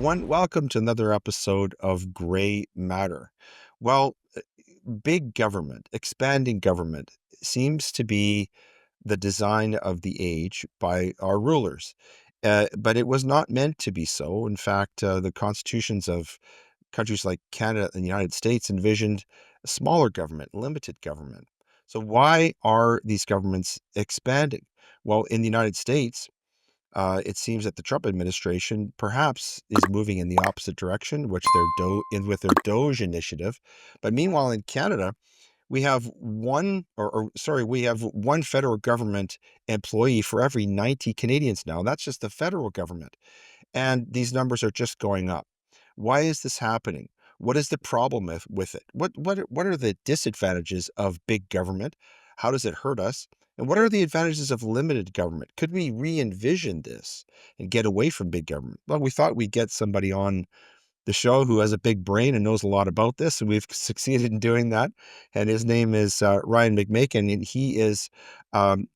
everyone. Welcome to another episode of Gray Matter. Well, big government, expanding government seems to be the design of the age by our rulers. But it was not meant to be so. In fact, the constitutions of countries like Canada and the United States envisioned a smaller government, limited government. So, why are these governments expanding? Well, in the United States, it seems that the Trump administration perhaps is moving in the opposite direction, which with their DOGE initiative. But meanwhile, in Canada, we have we have one federal government employee for every 90 Canadians now. That's just the federal government. And these numbers are just going up. Why is this happening? What is the problem with it? What are the disadvantages of big government? How does it hurt us? And what are the advantages of limited government? Could we re-envision this and get away from big government? Well, we thought we'd get somebody on the show who has a big brain and knows a lot about this, and we've succeeded in doing that. And his name is Ryan McMaken, and he is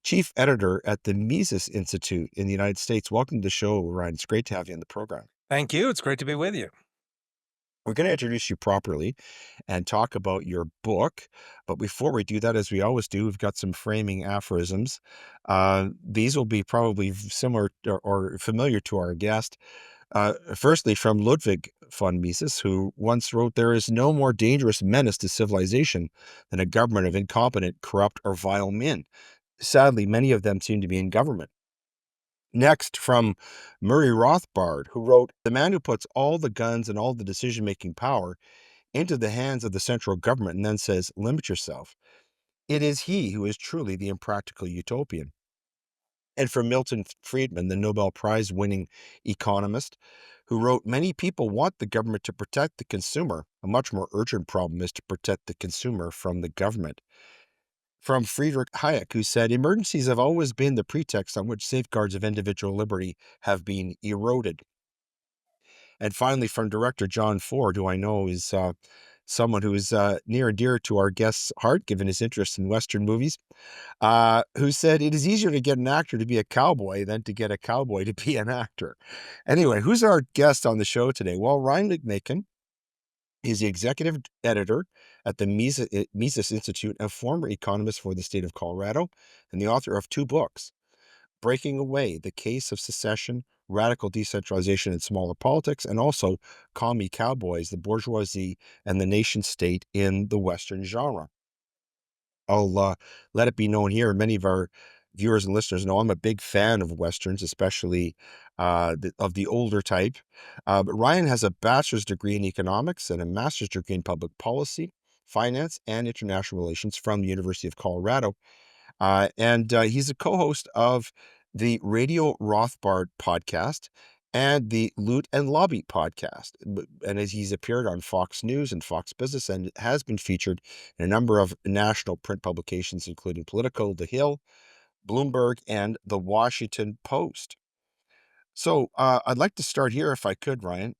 chief editor at the Mises Institute in the United States. Welcome to the show, Ryan. It's great to have you on the program. Thank you. It's great to be with you. We're going to introduce you properly and talk about your book. But before we do that, as we always do, we've got some framing aphorisms. These will be probably similar or familiar to our guest. Firstly, from Ludwig von Mises, who once wrote, "There is no more dangerous menace to civilization than a government of incompetent, corrupt, or vile men." Sadly, many of them seem to be in government. Next, from Murray Rothbard, who wrote, "The man who puts all the guns and all the decision-making power into the hands of the central government and then says, 'Limit yourself,' it is he who is truly the impractical utopian." And from Milton Friedman, the Nobel Prize-winning economist, who wrote, "Many people want the government to protect the consumer. A much more urgent problem is to protect the consumer from the government." From Friedrich Hayek, who said, "Emergencies have always been the pretext on which safeguards of individual liberty have been eroded." And finally, from director John Ford, who I know is someone who is near and dear to our guest's heart, given his interest in Western movies, who said, "It is easier to get an actor to be a cowboy than to get a cowboy to be an actor." Anyway, who's our guest on the show today? Well, Ryan McMaken is the executive editor at the Mises Institute, a former economist for the state of Colorado, and the author of two books: Breaking Away, The Case of Secession, Radical Decentralization and Smaller Politics, and also Commie Cowboys, the Bourgeoisie and the Nation State in the Western Genre. I'll let it be known here, and many of our viewers and listeners know I'm a big fan of Westerns, especially of the older type. But Ryan has a bachelor's degree in economics and a master's degree in public policy, finance, and international relations from the University of Colorado. And he's a co-host of the Radio Rothbard podcast and the Loot and Lobby podcast. And as he's appeared on Fox News and Fox Business and has been featured in a number of national print publications, including Politico, The Hill, Bloomberg, and The Washington Post. So I'd like to start here, if I could, Ryan.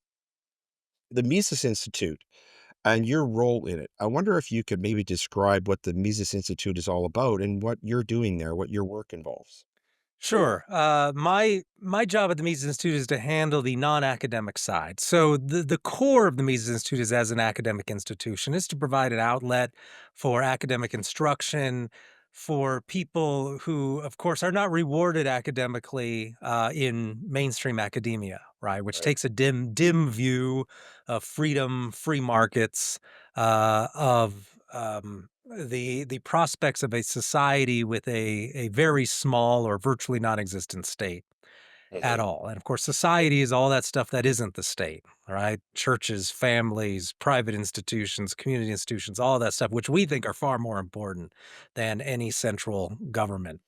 The Mises Institute and your role in it. I wonder if you could maybe describe what the Mises Institute is all about and what you're doing there, what your work involves. Sure. My job at the Mises Institute is to handle the non-academic side. So the core of the Mises Institute is, as an academic institution, is to provide an outlet for academic instruction for people who, of course, are not rewarded academically in mainstream academia, right? Which Right. takes a dim view of freedom, free markets, of the prospects of a society with a very small or virtually non-existent state at Mhm. all. And of course, society is all that stuff that isn't the state, all right? Churches, families, private institutions, community institutions, all of that stuff, which we think are far more important than any central government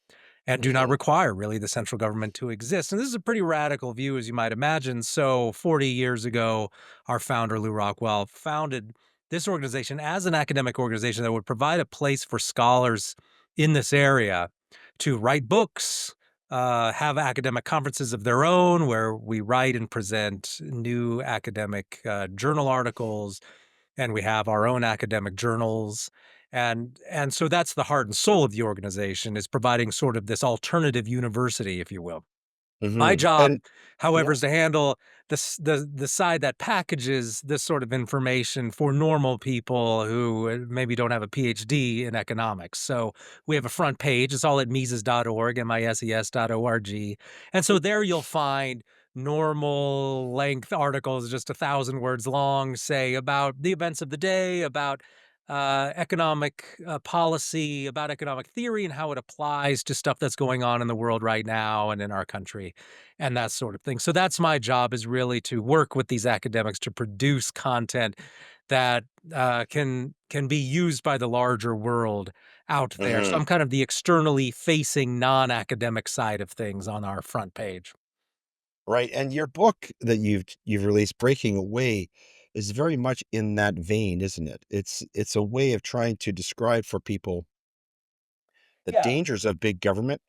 and do not Mhm. require really the central government to exist. And this is a pretty radical view, as you might imagine. So 40 years ago, our founder, Lou Rockwell, founded this organization as an academic organization that would provide a place for scholars in this area to write books, have academic conferences of their own where we write and present new academic journal articles, and we have our own academic journals. And so that's the heart and soul of the organization, is providing sort of this alternative university, if you will. My Mhm. job, And however, yeah. is to handle the side that packages this sort of information for normal people who maybe don't have a PhD in economics. So we have a front page. It's all at Mises.org, MISES.org. And so there you'll find normal length articles, just 1,000 words long, say about the events of the day, about economic policy, about economic theory and how it applies to stuff that's going on in the world right now and in our country and that sort of thing. So that's my job, is really to work with these academics to produce content that can be used by the larger world out there. So Mhm. I'm kind of the externally facing non-academic side of things on our front page. Right, and your book that you've released, Breaking Away, is very much in that vein, isn't it? It's a way of trying to describe for people the Yeah. dangers of big government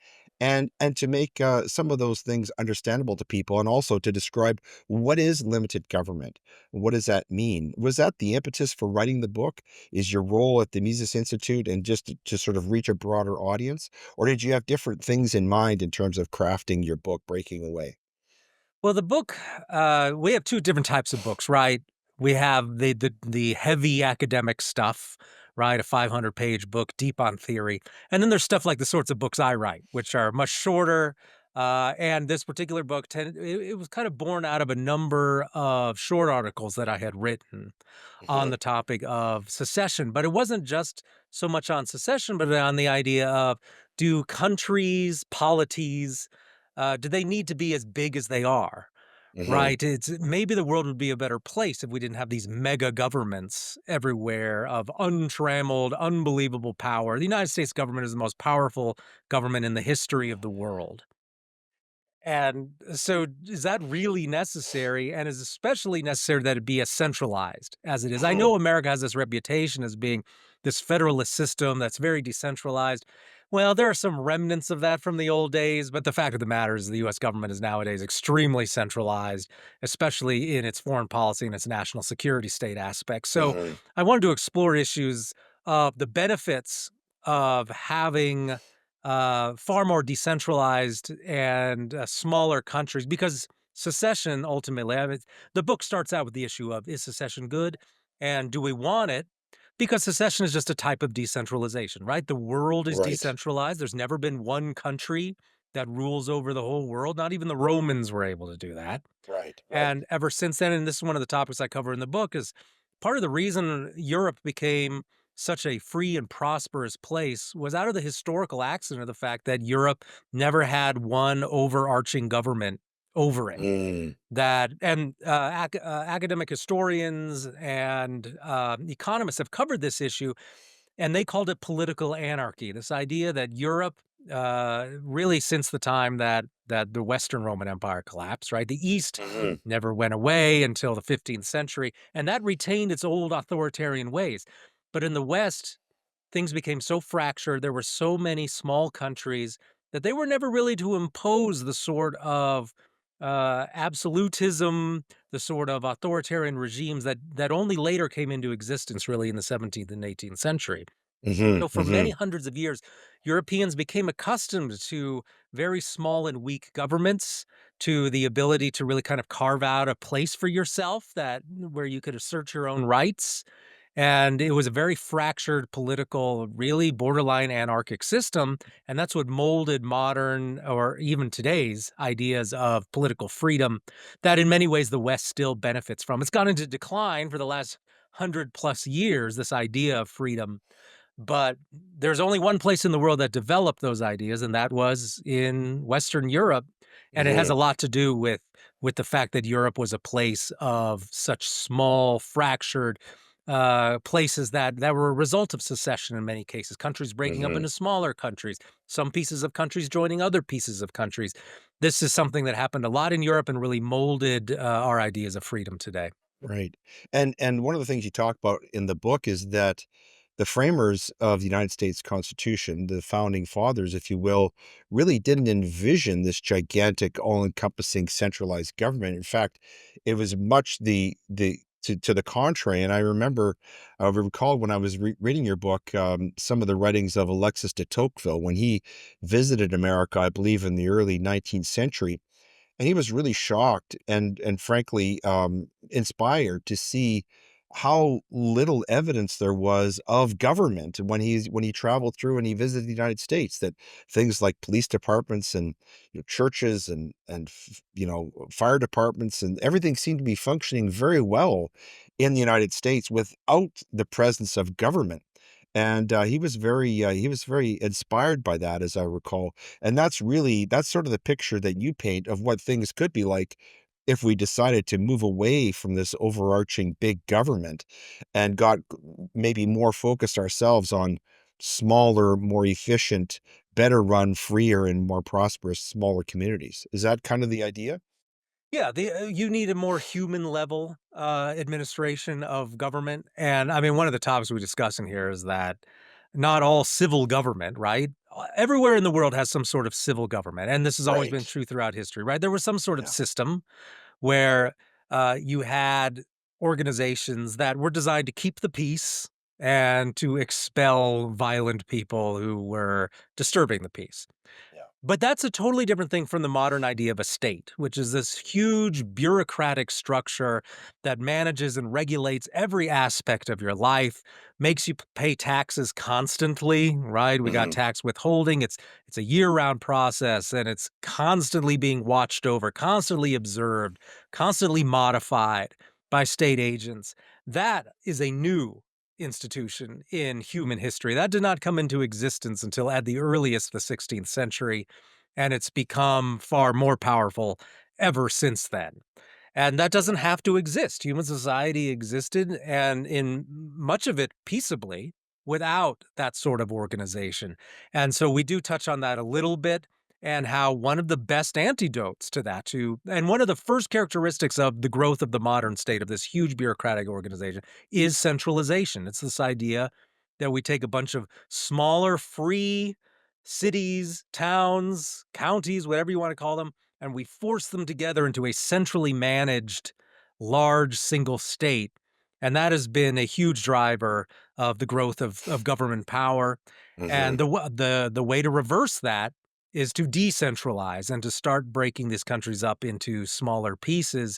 and to make, some of those things understandable to people, and also to describe what is limited government. What does that mean? Was that the impetus for writing the book? Is your role at the Mises Institute and just to sort of reach a broader audience? Or did you have different things in mind in terms of crafting your book, Breaking Away? Well, the book, we have two different types of books, right? We have the heavy academic stuff, right? A 500-page book deep on theory, and then there's stuff like the sorts of books I write, which are much shorter. And this particular book, it was kind of born out of a number of short articles that I had written on Mhm, the topic of secession. But it wasn't just so much on secession, but on the idea of, do countries, polities, do they need to be as big as they are? mhm, Right. It's maybe the world would be a better place if we didn't have these mega governments everywhere of untrammeled, unbelievable power. The United States government is the most powerful government in the history of the world. And so is that really necessary? And is especially necessary that it be as centralized as it is? I mhm, know America has this reputation as being this federalist system that's very decentralized. Well, there are some remnants of that from the old days, but the fact of the matter is the US government is nowadays extremely centralized, especially in its foreign policy and its national security state aspects. So mhm, I wanted to explore issues of the benefits of having far more decentralized and smaller countries, because secession ultimately, I mean, the book starts out with the issue of, is secession good and do we want it? Because secession is just a type of decentralization, right? The world is right, decentralized. There's never been one country that rules over the whole world. Not even the Romans were able to do that. right, right, And ever since then, and this is one of the topics I cover in the book, is part of the reason Europe became such a free and prosperous place was out of the historical accident of the fact that Europe never had one overarching government over it. mm, That and academic historians and economists have covered this issue, and they called it political anarchy. This idea that Europe, really since the time that the Western Roman Empire collapsed, right? The East mhm, never went away until the 15th century, and that retained its old authoritarian ways. But in the West, things became so fractured. There were so many small countries that they were never really to impose the sort of absolutism, the sort of authoritarian regimes that only later came into existence, really in the 17th and 18th century. mhm, So for many mhm, hundreds of years, Europeans became accustomed to very small and weak governments, to the ability to really kind of carve out a place for yourself that where you could assert your own rights. And it was a very fractured political, really borderline anarchic system. And that's what molded modern or even today's ideas of political freedom that in many ways the West still benefits from. It's gone into decline for the last 100+ years, this idea of freedom, but there's only one place in the world that developed those ideas, and that was in Western Europe. And it has a mhm, lot to do with the fact that Europe was a place of such small, fractured places that were a result of secession in many cases, countries breaking up mhm. into smaller countries, some pieces of countries joining other pieces of countries. This is something that happened a lot in Europe and really molded our ideas of freedom today. Right. And one of the things you talk about in the book is that the framers of the United States Constitution, the founding fathers, if you will, really didn't envision this gigantic, all-encompassing centralized government. In fact, it was much to the contrary. And I remember, I recall when I was reading your book, some of the writings of Alexis de Tocqueville when he visited America, I believe in the early 19th century. and he was really shocked and frankly, inspired to see how little evidence there was of government when he traveled through and he visited the United States, that things like police departments and, churches and fire departments and everything seemed to be functioning very well in the United States without the presence of government. And he was very inspired by that, as I recall. And that's sort of the picture that you paint of what things could be like if we decided to move away from this overarching big government and got maybe more focused ourselves on smaller, more efficient, better run, freer, and more prosperous smaller communities. Is that kind of the idea? Yeah, you need a more human level administration of government. And I mean, one of the topics we discuss in here is that not all civil government, right? Everywhere in the world has some sort of civil government. And this has always been Right. true throughout history, right? There was some sort of Yeah. system where you had organizations that were designed to keep the peace and to expel violent people who were disturbing the peace. Yeah. But that's a totally different thing from the modern idea of a state, which is this huge bureaucratic structure that manages and regulates every aspect of your life, makes you pay taxes constantly, right? We got Mhm. tax withholding. It's a year-round process and it's constantly being watched over, constantly observed, constantly modified by state agents. That is a new institution in human history. That did not come into existence until at the earliest the 16th century, and it's become far more powerful ever since then. And that doesn't have to exist. Human society existed, and in much of it peaceably, without that sort of organization. And so we do touch on that a little bit, and how one of the best antidotes to that, and one of the first characteristics of the growth of the modern state of this huge bureaucratic organization is centralization. It's this idea that we take a bunch of smaller, free cities, towns, counties, whatever you want to call them, and we force them together into a centrally managed, large single state. And that has been a huge driver of the growth of government power. And Mhm. the way to reverse that is to decentralize and to start breaking these countries up into smaller pieces,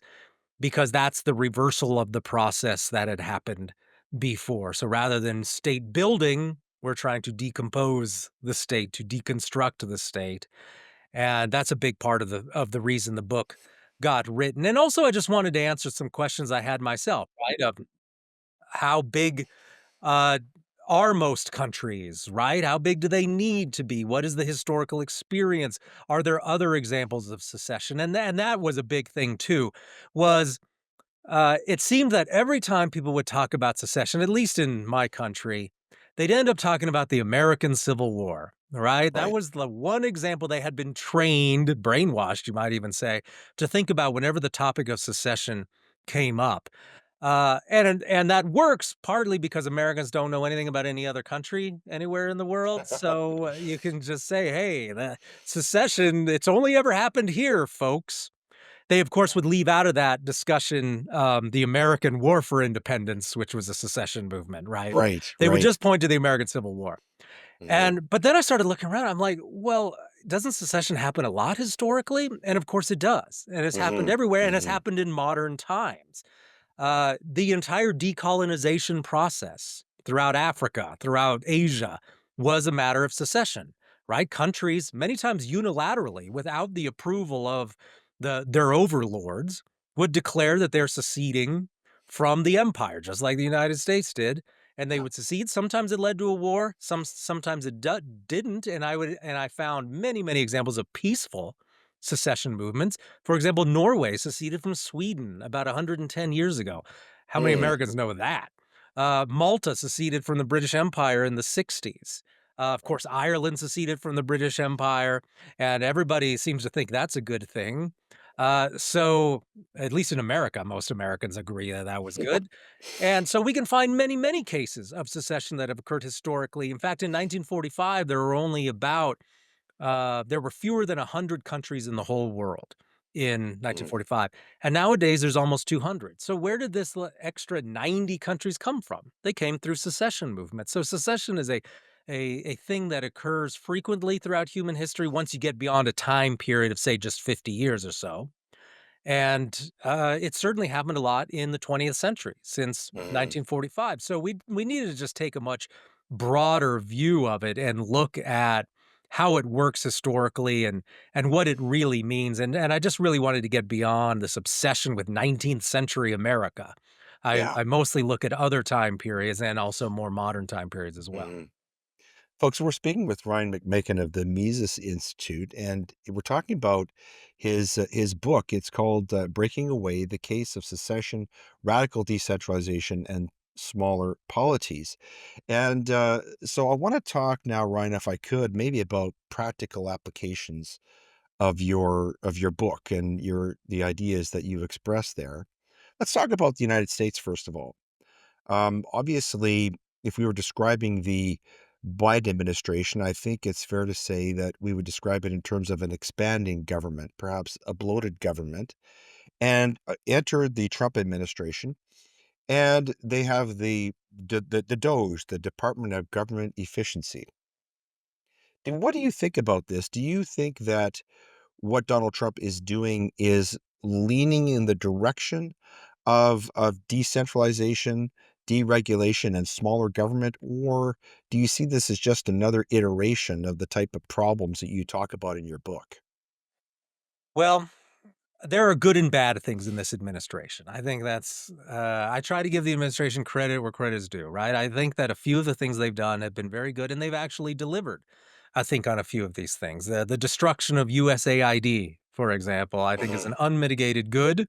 because that's the reversal of the process that had happened before. So rather than state building, we're trying to decompose the state, to deconstruct the state. And that's a big part of the reason the book got written. And also I just wanted to answer some questions I had myself, right? Of how big uh, are most countries, right? How big do they need to be? What is the historical experience? Are there other examples of secession? And that was a big thing too, was it seemed that every time people would talk about secession, at least in my country, they'd end up talking about the American Civil War, right? That Right. was the one example they had been trained, brainwashed, you might even say, to think about whenever the topic of secession came up. And that works partly because Americans don't know anything about any other country anywhere in the world. So you can just say, hey, the secession, it's only ever happened here, folks. They, of course, would leave out of that discussion, the American War for Independence, which was a secession movement, right? Right, They would right. just point to the American Civil War. Mhm. But then I started looking around, I'm like, "Well, doesn't secession happen a lot historically?" And of course it does, and it's happened Mhm. everywhere, and it's Mhm. happened in modern times. The entire decolonization process throughout Africa, throughout Asia, was a matter of secession, right? Countries, many times unilaterally, without the approval of their overlords, would declare that they're seceding from the empire, just like the United States did, and they Yeah. would secede. Sometimes it led to a war. Sometimes it didn't. And I found many examples of peaceful secession movements. For example, Norway seceded from Sweden about 110 years ago. How many Mm. Americans know that? Malta seceded from the British Empire in the 60s. Of Right. course, Ireland seceded from the British Empire, and everybody seems to think that's a good thing. So, at least in America, most Americans agree that that was good. And so we can find many cases of secession that have occurred historically. In fact, in 1945, there were fewer than 100 countries in the whole world in Mhm. 1945, and nowadays there's almost 200. So where did this extra 90 countries come from? They came through secession movement. So secession is a thing that occurs frequently throughout human history once you get beyond a time period of, say, just 50 years or so. And it certainly happened a lot in the 20th century since Mhm. 1945. So we needed to just take a much broader view of it and look at how it works historically and what it really means. And I just really wanted to get beyond this obsession with 19th century America. Yeah. I mostly look at other time periods and also more modern time periods as well. Mhm. Folks, we're speaking with Ryan McMaken of the Mises Institute, and we're talking about his book. It's called "Breaking Away: The Case of Secession, Radical Decentralization, and Smaller Polities." And so, I want to talk now, Ryan, if I could, maybe about practical applications of your book and the ideas that you've expressed there. Let's talk about the United States first of all. Obviously, if we were describing the Biden administration, I think it's fair to say that we would describe it in terms of an expanding government, perhaps a bloated government, and enter the Trump administration, and they have the DOGE, the Department of Government Efficiency. And what do you think about this? Do you think that what Donald Trump is doing is leaning in the direction of decentralization, deregulation, and smaller government, or do you see this as just another iteration of the type of problems that you talk about in your book? Well, there are good and bad things in this administration. I think that's, I try to give the administration credit where credit is due, right? I think that a few of the things they've done have been very good and they've actually delivered, I think, on a few of these things. The destruction of USAID, for example, I think is Mhm. an unmitigated good.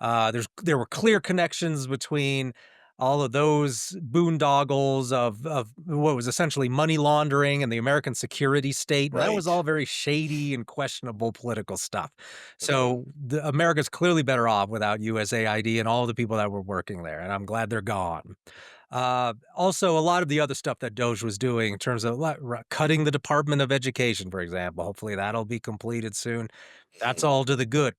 There were clear connections between all of those boondoggles of what was essentially money laundering and the American security state, and that was Right. all very shady and questionable political stuff. Mhm. So America's clearly better off without USAID and all the people that were working there, and I'm glad they're gone. Also, a lot of the other stuff that Doge was doing in terms of cutting the Department of Education, for example, hopefully that'll be completed soon. That's Mhm. all to the good.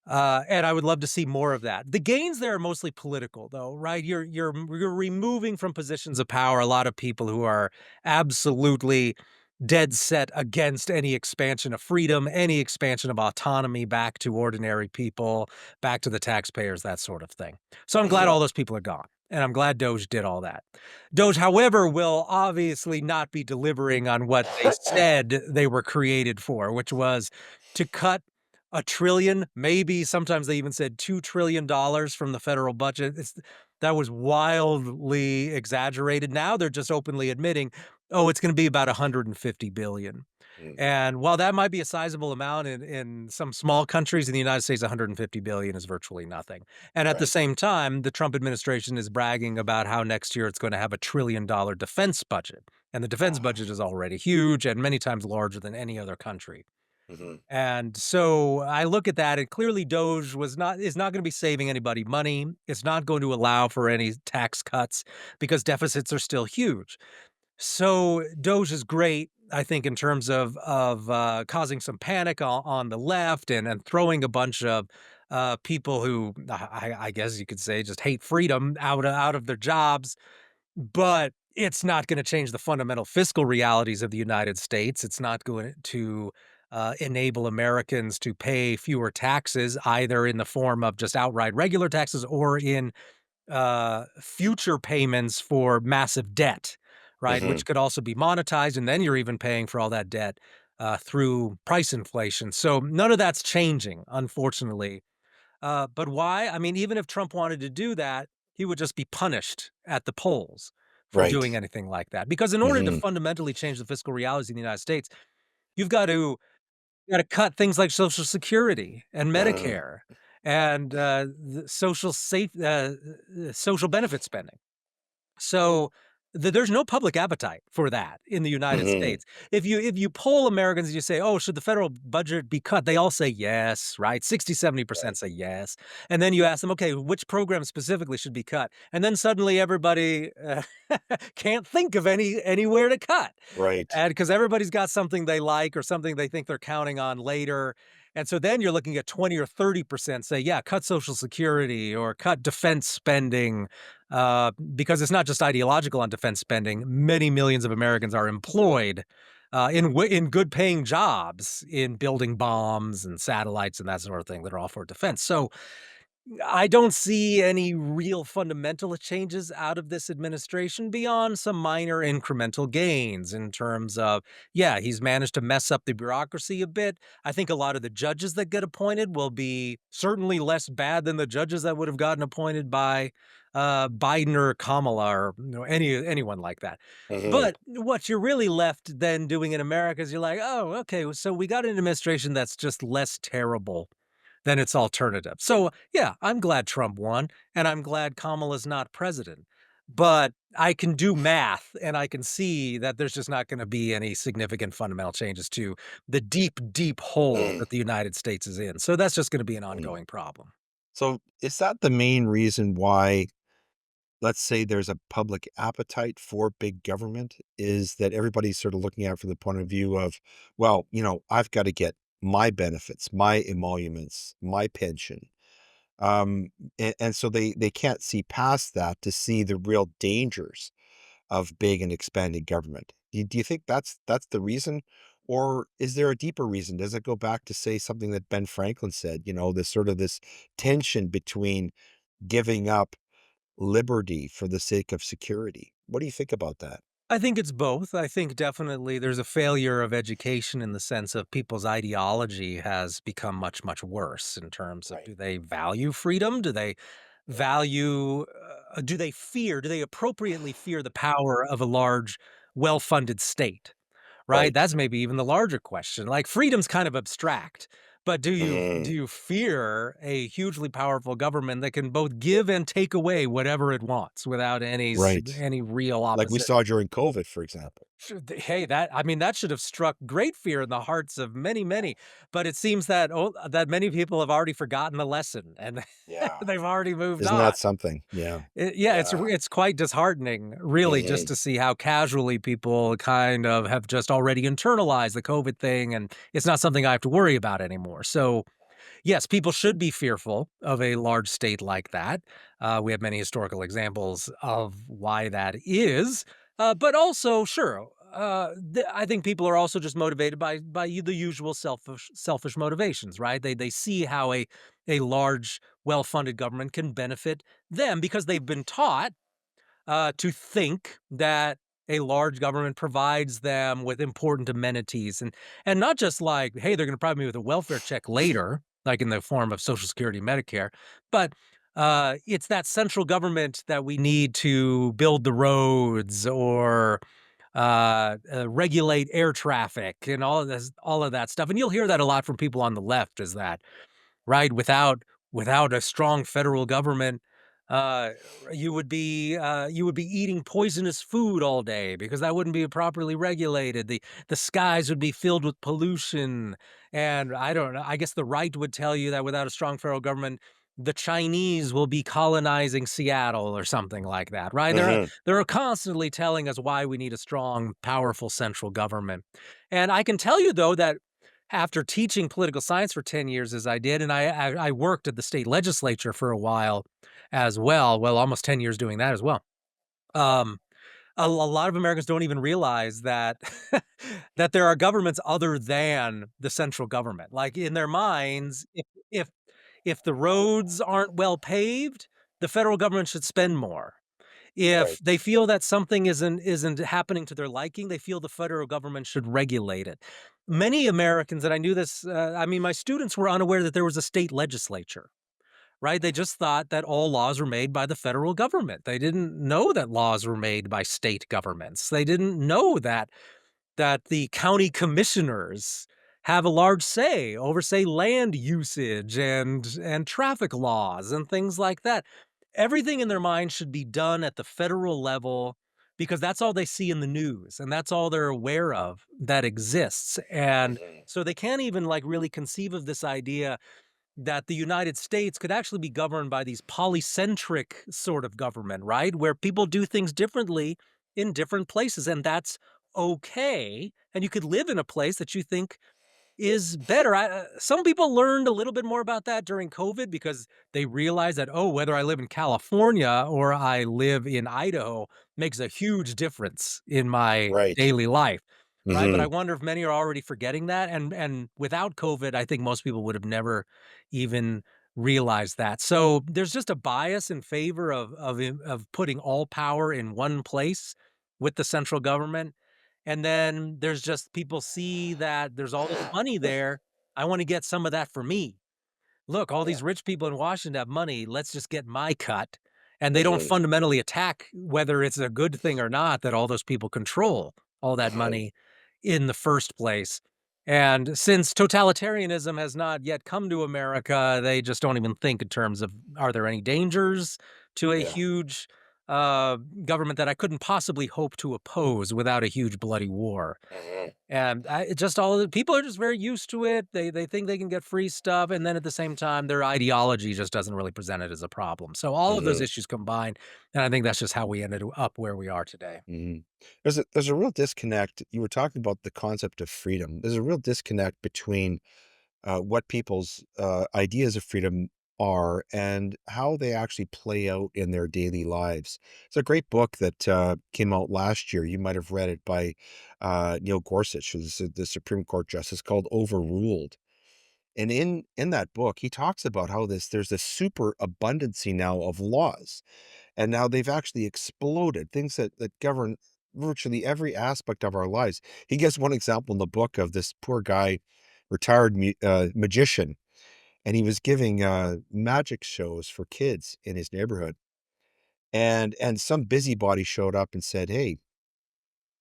And I would love to see more of that. The gains there are mostly political, though, right? You're removing from positions of power a lot of people who are absolutely dead set against any expansion of freedom, any expansion of autonomy back to ordinary people, back to the taxpayers, that sort of thing. So I'm glad Mhm. all those people are gone. And I'm glad Doge did all that. Doge, however, will obviously not be delivering on what they said they were created for, which was to cut a trillion, maybe sometimes they even said $2 trillion from the federal budget. That was wildly exaggerated. Now they're just openly admitting, oh, it's going to be about 150 billion. Mhm. And while that might be a sizable amount in some small countries, in the United States, 150 billion is virtually nothing. And at the Right. same time, the Trump administration is bragging about how next year it's going to have $1 trillion defense budget. And the defense Ah. budget is already huge and many times larger than any other country. Mhm. And so I look at that and clearly Doge is not going to be saving anybody money. It's not going to allow for any tax cuts because deficits are still huge. So Doge is great, I think, in terms of causing some panic on the left and throwing a bunch of people who I guess you could say just hate freedom out of their jobs, but it's not gonna change the fundamental fiscal realities of the United States. It's not going to, enable Americans to pay fewer taxes, either in the form of just outright regular taxes or in, future payments for massive debt, right? Mhm. Which could also be monetized, and then you're even paying for all that debt, through price inflation. So none of that's changing, unfortunately. But why? I mean, even if Trump wanted to do that, he would just be punished at the polls for doing Right. anything like that. Because in order to Mhm. fundamentally change the fiscal realities in the United States, you've got to cut things like Social Security and Uh, Medicare and the social benefit spending. So, there's no public appetite for that in the United mhm. States. If you poll Americans and you say, "Oh, should the federal budget be cut?" They all say yes, right? 60-70% Right. say yes. And then you ask them, "Okay, which program specifically should be cut?" And then suddenly everybody, can't think of anywhere to cut. Right. And because everybody's got something they like or something they think they're counting on later. And so then you're looking at 20 or 30% say, yeah, cut Social Security or cut defense spending, because it's not just ideological on defense spending. Many millions of Americans are employed in good paying jobs in building bombs and satellites and that sort of thing that are all for defense. So I don't see any real fundamental changes out of this administration beyond some minor incremental gains in terms of, yeah, he's managed to mess up the bureaucracy a bit. I think a lot of the judges that get appointed will be certainly less bad than the judges that would have gotten appointed by Biden or Kamala or anyone like that. Hmm. But what you're really left then doing in America is you're like, oh, okay, so we got an administration that's just less terrible than its alternative. So, yeah, I'm glad Trump won, and I'm glad Kamala's not president. But I can do math, and I can see that there's just not gonna be any significant fundamental changes to the deep, deep hole Mm. that the United States is in. So that's just gonna be an Mm. ongoing problem. So is that the main reason why, let's say there's a public appetite for big government, is that everybody's sort of looking at it from the point of view of, well, I've got to get my benefits, my emoluments, my pension. And so they can't see past that to see the real dangers of big and expanding government. Do you think that's the reason? Or is there a deeper reason? Does it go back to say something that Ben Franklin said, this sort of this tension between giving up liberty for the sake of security? What do you think about that? I think it's both. I think definitely there's a failure of education in the sense of people's ideology has become much, much worse in terms of, Right. do they value freedom? Do they value, do they appropriately fear the power of a large, well-funded state? Right? Right. That's maybe even the larger question. Like, freedom's kind of abstract, but do Mhm. you fear a hugely powerful government that can both give and take away whatever it wants without Right. any real Like we opposition? saw during COVID, for example. Hey, that should have struck great fear in the hearts of many, many, but it seems that that many people have already forgotten the lesson and Yeah. they've already moved Isn't on. that something? Yeah. Yeah, Yeah. it's quite disheartening, really, just Mhm. to see how casually people kind of have just already internalized the COVID thing, and it's not something I have to worry about anymore. So, yes, people should be fearful of a large state like that. We have many historical examples of why that is, but also, sure, I think people are also just motivated by the usual selfish motivations, right? They see how a large, well funded government can benefit them because they've been taught to think that a large government provides them with important amenities and not just like, hey, they're going to provide me with a welfare check later, like in the form of Social Security, Medicare, but it's that central government that we need to build the roads or regulate air traffic and all of that stuff. And you'll hear that a lot from people on the left, is that right? Without a strong federal government, uh, you would be eating poisonous food all day because that wouldn't be properly regulated. The skies would be filled with pollution, and I don't know. I guess the right would tell you that without a strong federal government, the Chinese will be colonizing Seattle or something like that, right? Mhm. They're constantly telling us why we need a strong, powerful central government, and I can tell you though that after teaching political science for 10 years as I did, and I worked at the state legislature for a while as well, well, almost 10 years doing that as well. Um, a lot of Americans don't even realize that that there are governments other than the central government. Like, in their minds, if the roads aren't well paved, the federal government should spend more. If Right. they feel that something isn't happening to their liking, they feel the federal government should regulate it. Many Americans, and I knew this, I mean, my students were unaware that there was a state legislature, right? They just thought that all laws were made by the federal government. They didn't know that laws were made by state governments. They didn't know that the county commissioners have a large say over, say, land usage and traffic laws and things like that. Everything in their mind should be done at the federal level because that's all they see in the news and that's all they're aware of that exists. And Mhm. so they can't even like really conceive of this idea that the United States could actually be governed by these polycentric sort of government, right? Where people do things differently in different places, and that's okay. And you could live in a place that you think is better. Some people learned a little bit more about that during COVID because they realized that, oh, whether I live in California or I live in Idaho makes a huge difference in my Right. daily life, right? But I Mhm. wonder if many are already forgetting that. And without COVID, I think most people would have never even realized that. So there's just a bias in favor of putting all power in one place with the central government, and then there's just people see that there's all this money there. I want to get some of that for me. Look, all Yeah. these rich people in Washington have money. Let's just get my cut. And they don't Mhm. fundamentally attack whether it's a good thing or not that all those people control all that Mhm. money in the first place. And since totalitarianism has not yet come to America, they just don't even think in terms of, are there any dangers to a Yeah. huge uh, government that I couldn't possibly hope to oppose without a huge bloody war? Mhm. And it just all the people are just very used to it. They think they can get free stuff, and then at the same time, their ideology just doesn't really present it as a problem. So all of those Mhm. issues combined, and I think that's just how we ended up where we are today. Mhm. There's a real disconnect. You were talking about the concept of freedom. There's a real disconnect between what people's ideas of freedom are and how they actually play out in their daily lives. It's a great book that came out last year. You might have read it by Neil Gorsuch, who's the Supreme Court justice, called "Overruled." And in that book, he talks about how there's this super abundancy now of laws, and now they've actually exploded, things that govern virtually every aspect of our lives. He gives one example in the book of this poor guy, retired magician, and he was giving magic shows for kids in his neighborhood. And some busybody showed up and said, "Hey,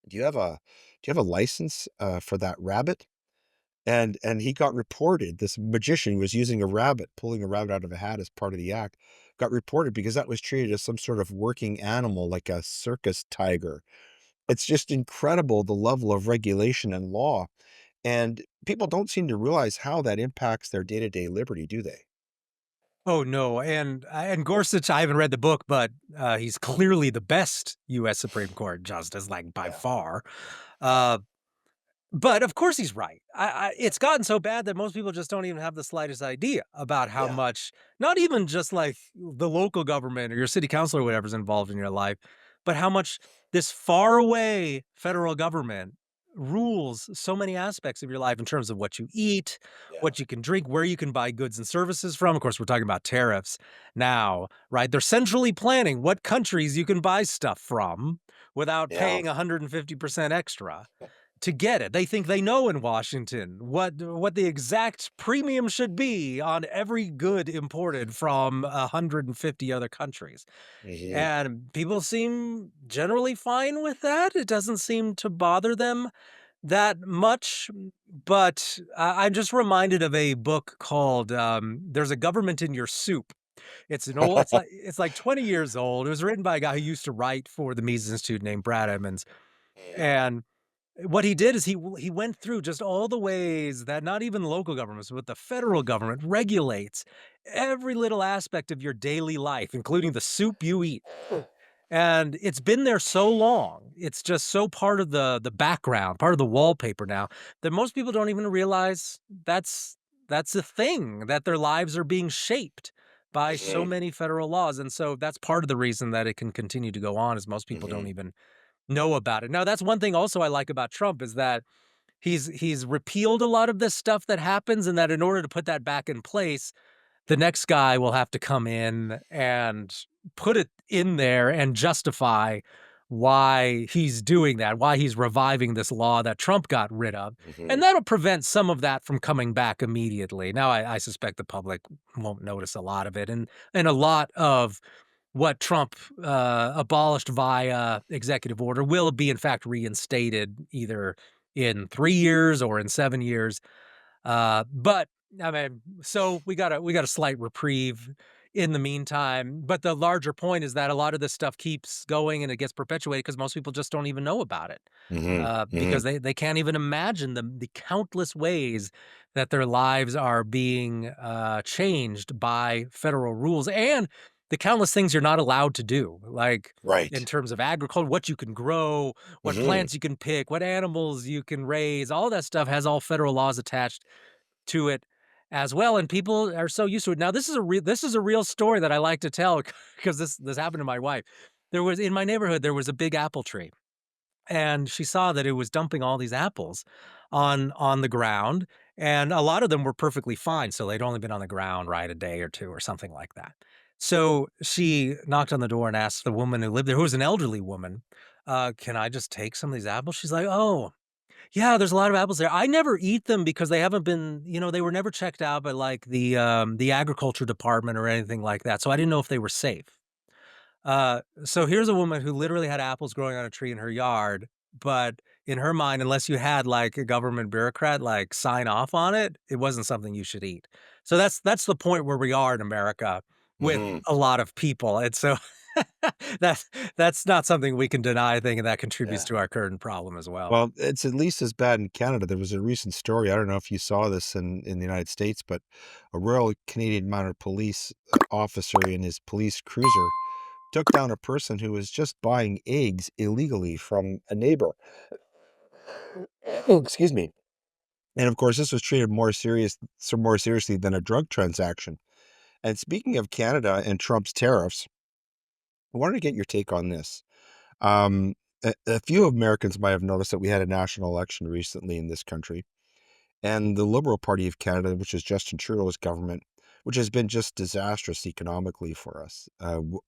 do you have a license for that rabbit?" And he got reported. This magician was using a rabbit, pulling a rabbit out of a hat as part of the act, got reported because that was treated as some sort of working animal, like a circus tiger. It's just incredible the level of regulation and law, and people don't seem to realize how that impacts their day-to-day liberty, do they? Oh no, and Gorsuch, I haven't read the book, but he's clearly the best U.S. Supreme Court justice, like by Yeah, far. Uh, But of course he's right. yeah, It's gotten so bad that most people just don't even have the slightest idea about how yeah, much, not even just like the local government or your city council or whatever's involved in your life, but how much this far away federal government rules so many aspects of your life in terms of what you eat, yeah, what you can drink, where you can buy goods and services from. Of course, we're talking about tariffs now, right? They're centrally planning what countries you can buy stuff from without yeah. paying 150% extra to get it. They think they know in Washington what the exact premium should be on every good imported from 150 other countries. Mhm, And people seem generally fine with that. It doesn't seem to bother them that much. But I'm just reminded of a book called "There's a Government in Your Soup." It's an old. It's like 20 years old. It was written by a guy who used to write for the Mises Institute named Brad Emmons, mhm, and what he did is he went through just all the ways that not even local governments, but the federal government regulates every little aspect of your daily life, including the soup you eat. And it's been there so long. It's just so part of the background, part of the wallpaper now that most people don't even realize that's a thing, that their lives are being shaped by so mhm, many federal laws. And so that's part of the reason that it can continue to go on is most people don't mhm, even know about it. Now, that's one thing also I like about Trump is that he's repealed a lot of this stuff that happens, and that in order to put that back in place, the next guy will have to come in and put it in there and justify why he's doing that, why he's reviving this law that Trump got rid of. And mhm, that'll prevent some of that from coming back immediately. Now, I suspect the public won't notice a lot of it. And a lot of what Trump abolished via executive order will be, in fact, reinstated either in 3 years or in 7 years. But I mean, so we got a slight reprieve in the meantime. But the larger point is that a lot of this stuff keeps going and it gets perpetuated because most people just don't even know about it. mhm, Because mhm, they can't even imagine the countless ways that their lives are being changed by federal rules. And the countless things you're not allowed to do, like in Right. terms of agriculture, what you can grow, what Mhm. plants you can pick, what animals you can raise, all that stuff has all federal laws attached to it as well, and people are so used to it. Now, this is a real story that I like to tell because this happened to my wife. There was in my neighborhood, there was a big apple tree, and she saw that it was dumping all these apples on the ground, and a lot of them were perfectly fine, so they'd only been on the ground, right, a day or 2 or something like that. So, she knocked on the door and asked the woman who lived there, who was an elderly woman, "Can I just take some of these apples?" She's like, "Oh, yeah, there's a lot of apples there. I never eat them because they haven't been, they were never checked out by, like, the agriculture department or anything like that, so I didn't know if they were safe." So here's a woman who literally had apples growing on a tree in her yard, but in her mind, unless you had like a government bureaucrat like sign off on it, it wasn't something you should eat. So that's the point where we are in America with Mhm. a lot of people. And so that's that's not something we can deny. I think and that contributes Yeah. to our current problem as well. Well, it's at least as bad in Canada. There was a recent story, I don't know if you saw this in the United States, but a Royal Canadian Mounted Police, officer in his police cruiser took down a person who was just buying eggs illegally from a neighbor. Oh, excuse me. And of course, this was treated more seriously than a drug transaction. And speaking of Canada and Trump's tariffs, I wanted to get your take on this. A few Americans might have noticed that we had a national election recently in this country, and the Liberal Party of Canada, which is Justin Trudeau's government, which has been just disastrous economically for us.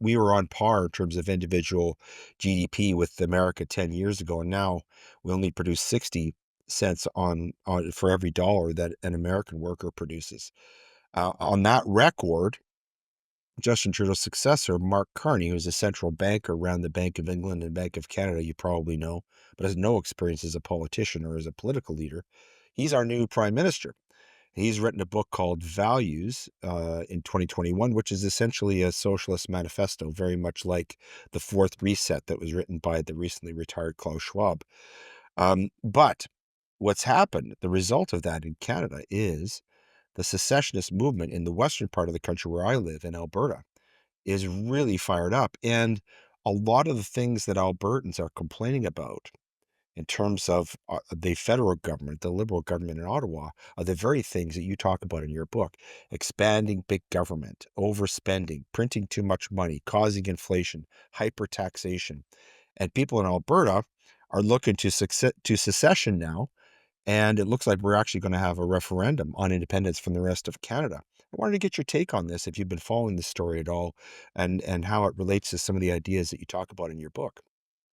We were on par in terms of individual GDP with America 10 years ago, and now we only produce 60 cents on for every dollar that an American worker produces. On that record, Justin Trudeau's successor, Mark Carney, who's a central banker around the Bank of England and Bank of Canada, you probably know, but has no experience as a politician or as a political leader. He's our new prime minister. He's written a book called Values in 2021, which is essentially a socialist manifesto, very much like the Fourth Reset that was written by the recently retired Klaus Schwab. But what's happened, the result of that in Canada is the secessionist movement in the western part of the country where I live in Alberta is really fired up. And a lot of the things that Albertans are complaining about in terms of the federal government, the Liberal government in Ottawa, are the very things that you talk about in your book: expanding big government, overspending, printing too much money, causing inflation, hyper taxation. And people in Alberta are looking to secession now, and it looks like we're actually going to have a referendum on independence from the rest of Canada. I wanted to get your take on this, if you've been following this story at all, and how it relates to some of the ideas that you talk about in your book.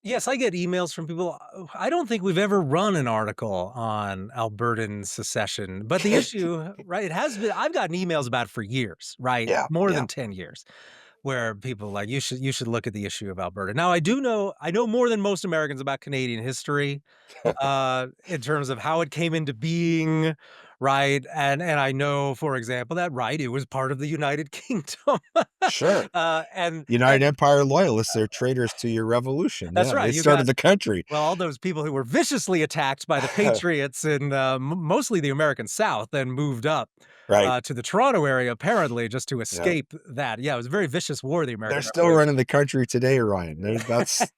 Yes, I get emails from people. I don't think we've ever run an article on Albertan secession, but the issue, right? It has been. I've gotten emails about it for years, right? Yeah, More yeah. than 10 years, where people are like you should look at the issue of Alberta. Now, I know more than most Americans about Canadian history, in terms of how it came into being, right? And I know, for example, that right, it was part of the United Kingdom, Sure. and United Empire loyalists, they're traitors to your revolution. that's Yeah, right. they You started got the country. well, all those people who were viciously attacked by the Patriots in, mostly the American South, then moved up, Right. to the Toronto area, apparently, just to Yeah. escape that. Yeah, it was a very vicious war, the They're American still Revolution. running the country today, Ryan. That's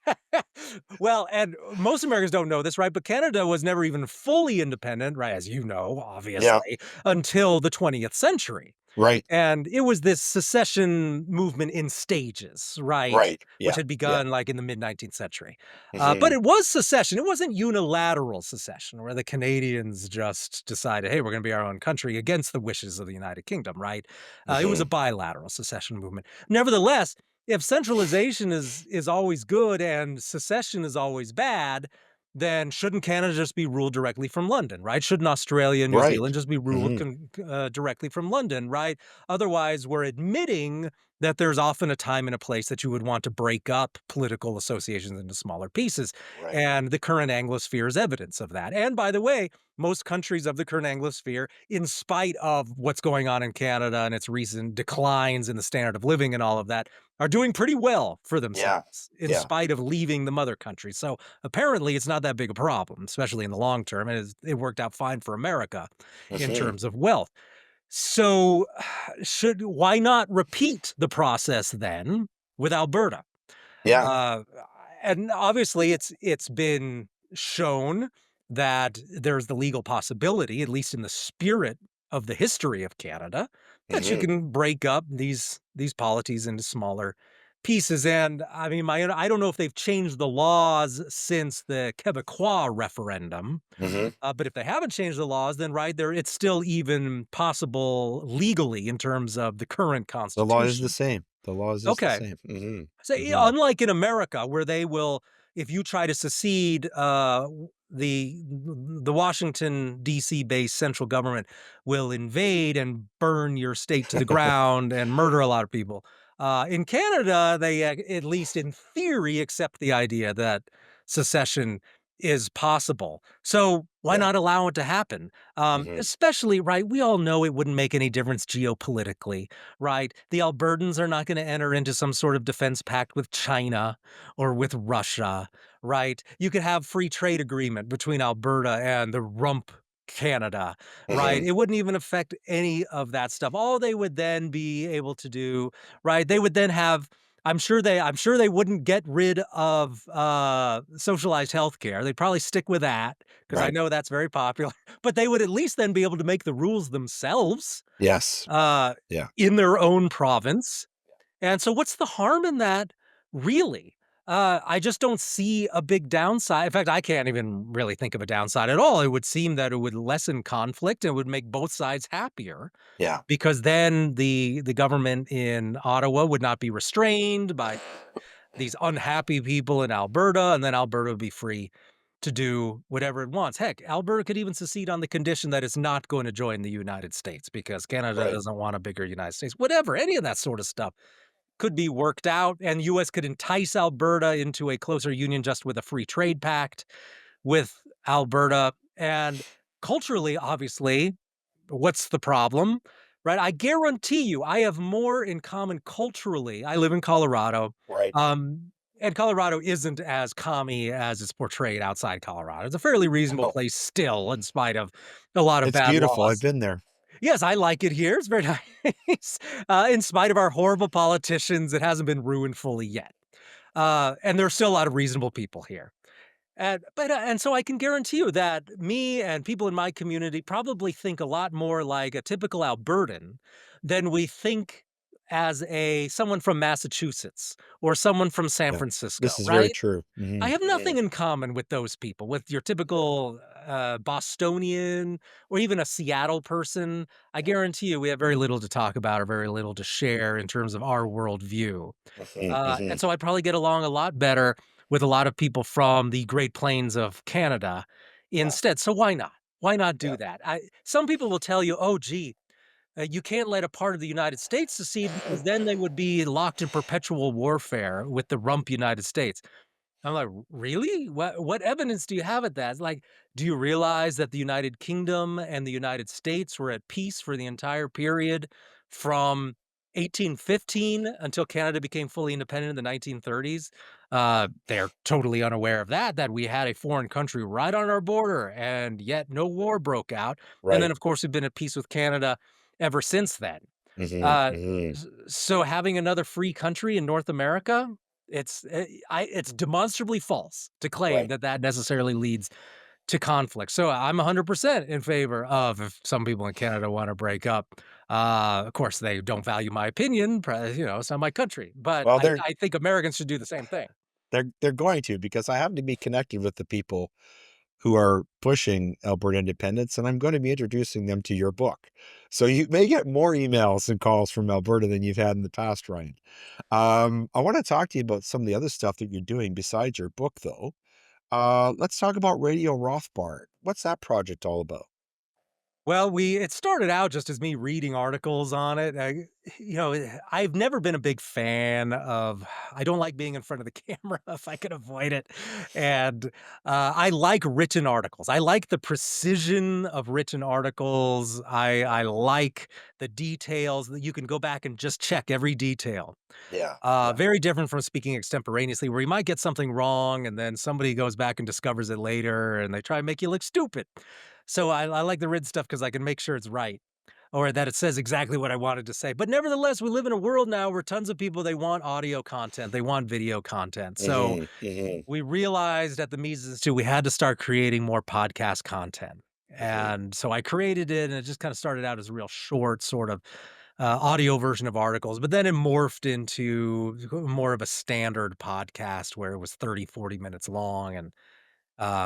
Well, and most Americans don't know this, right? But Canada was never even fully independent, right, as you know, yeah, obviously, until the 20th century. right, And it was this secession movement in stages, right? right. Which Yeah, had yeah. begun like in the mid 19th century. But Mhm, it was secession. It wasn't unilateral secession where the Canadians just decided, hey, we're going to be our own country against the wishes of the United Kingdom, right? It was a mhm. bilateral secession movement. Nevertheless, if centralization is always good and secession is always bad, then shouldn't Canada just be ruled directly from London, right? Shouldn't Australia and New Right. Zealand just be ruled Mhm, directly from London, right? Otherwise, we're admitting that there's often a time and a place that you would want to break up political associations into smaller pieces. right. And the current Anglosphere is evidence of that. And by the way, most countries of the current Anglosphere, in spite of what's going on in Canada and its recent declines in the standard of living and all of that, are doing pretty well for Yeah, themselves in yeah. spite of leaving the mother country. So apparently it's not that big a problem, especially in the long term. And it worked out fine for America in Mhm. terms of wealth. So, should why not repeat the process then with Alberta? Yeah. Uh, and obviously, it's been shown that there's the legal possibility, at least in the spirit of the history of Canada, that you Hmm. can break up these polities into smaller pieces. And I mean, I don't know if they've changed the laws since the Quebecois referendum, Hmm. but if they haven't changed the laws, then right there, it's still even possible legally in terms of the current The law is the constitution. same. The law is just the Okay. same. Hmm. So, Hmm. unlike in America, where they will, if you try to secede, the Washington D.C. based central government will invade and burn your state to the ground and murder a lot of people. In Canada, they at least in theory accept the idea that secession is possible. So why Yeah. not allow it to happen? Hmm. Especially, right? We all know it wouldn't make any difference geopolitically, right? The Albertans are not going to enter into some sort of defense pact with China or with Russia, right? You could have free trade agreement between Alberta and the rump Canada, right? Hmm. It wouldn't even affect any of that stuff. All they would then be able to do, right? They would then have I'm sure they wouldn't get rid of socialized healthcare. They'd probably stick with that because I Right. know that's very popular. But they would at least then be able to make the rules themselves Yes. uh, Yeah. in their own province. And so what's the harm in that, really? I just don't see a big downside. In fact, I can't even really think of a downside at all. It would seem that it would lessen conflict and would make both sides happier Yeah. because then the government in Ottawa would not be restrained by these unhappy people in Alberta, and then Alberta would be free to do whatever it wants. Heck, Alberta could even secede on the condition that it's not going to join the United States because Canada Right. doesn't want a bigger United States. Whatever, any of that sort of stuff could be worked out, and US could entice Alberta into a closer union just with a free trade pact with Alberta. And culturally, obviously, what's the problem? Right? I guarantee you, I have more in common culturally. I live in Colorado. Right. Um, and Colorado isn't as commie as it's portrayed outside Colorado. It's a fairly reasonable Oh, place still, in spite of a lot of it's bad beautiful. I've laws. been there. Yes, I like it here. It's very nice. In spite of our horrible politicians, it hasn't been ruined fully yet. And there's still a lot of reasonable people here. And so I can guarantee you that me and people in my community probably think a lot more like a typical Albertan than we think as a someone from Massachusetts or someone from San Yeah. Francisco, This is very right? true. I Hmm. have Hmm. nothing in common with those people, with your typical Bostonian or even a Seattle person. I guarantee you we have very little to talk about or very little to share in terms of our worldview. Hmm. Hmm. And so I'd probably get along a lot better with a lot of people from the Great Plains of Canada Yeah. instead. So why not? Why not Yeah. do that? Some people will tell you, oh, gee, you can't let a part of the United States secede because then they would be locked in perpetual warfare with the rump United States. I'm like, "Really? What evidence do you have of that?" It's like, do you realize that the United Kingdom and the United States were at peace for the entire period from 1815 until Canada became fully independent in the 1930s? They're totally unaware of that we had a foreign country right on our border, and yet no war broke out. And then, Right. of course, we've been at peace with Canada ever since then. Hmm. Uh, Hmm. so having another free country in North America, it's demonstrably false to claim Right. that that necessarily leads to conflict. So I'm 100% in favor of if some people in Canada want to break up. Of course, they don't value my opinion. It's not my country, but Well, I think Americans should do the same thing. they're going to, because I happen to be connected with the people who are pushing Alberta independence, and I'm going to be introducing them to your book. So you may get more emails and calls from Alberta than you've had in the past, Ryan. I want to talk to you about some of the other stuff that you're doing besides your book, though. Let's talk about Radio Rothbard. What's that project all about? Well, we it started out just as me reading articles on it. I've never been a big fan of I don't like being in front of the camera if I can avoid it. And I like written articles. I like the precision of written articles. I like the details that you can go back and just check every detail. Yeah, yeah, Very different from speaking extemporaneously, where you might get something wrong and then somebody goes back and discovers it later and they try to make you look stupid. So I like the written stuff because I can make sure it's right. or that it says exactly what I wanted to say. But nevertheless, we live in a world now where tons of people, they want audio content, they want video content. So Mhm, mhm, we realized at the Mises Institute we had to start creating more podcast content. mhm. And so I created it, and it just kind of started out as a real short sort of audio version of articles, but then it morphed into more of a standard podcast where it was 30, 40 minutes long, and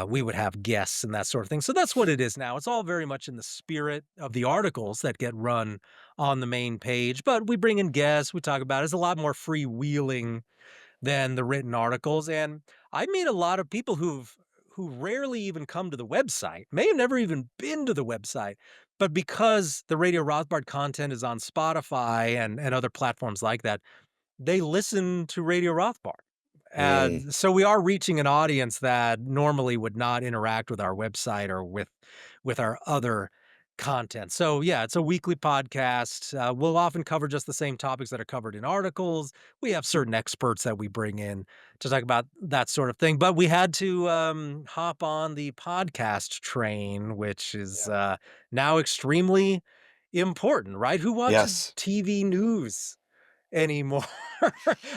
we would have guests and that sort of thing. So that's what it is now. It's all very much in the spirit of the articles that get run on the main page, but we bring in guests, we talk about it. It's a lot more freewheeling than the written articles. And I meet a lot of people who rarely even come to the website, may have never even been to the website, but because the Radio Rothbard content is on Spotify and other platforms like that, they listen to Radio Rothbard. Mm, And so we are reaching an audience that normally would not interact with our website or with our other content. So yeah, it's a weekly podcast. We'll often cover just the same topics that are covered in articles. We have certain experts that we bring in to talk about that sort of thing. But we had to hop on the podcast train, which is yeah. now extremely important, right? Who watches Yes, TV news anymore?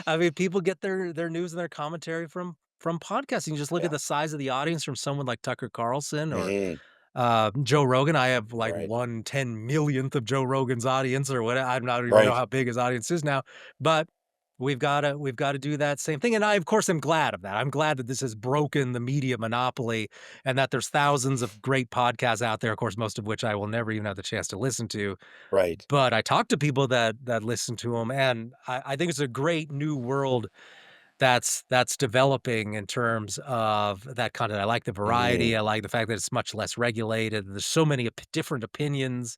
I mean, people get their news and their commentary from podcasting. You just look at yeah. the size of the audience from someone like Tucker Carlson or Mhm, Joe Rogan. I have like right, 1/10 millionth of Joe Rogan's audience or what. I don't even know right, how big his audience is now, but we've gotta do that same thing. And I, of course, am glad of that. I'm glad that this has broken the media monopoly and that there's thousands of great podcasts out there, of course, most of which I will never even have the chance to listen to. right. But I talk to people that listen to them, and I think it's a great new world that's developing in terms of that content. I like the Mhm. variety. I like the fact that it's much less regulated. There's so many different opinions,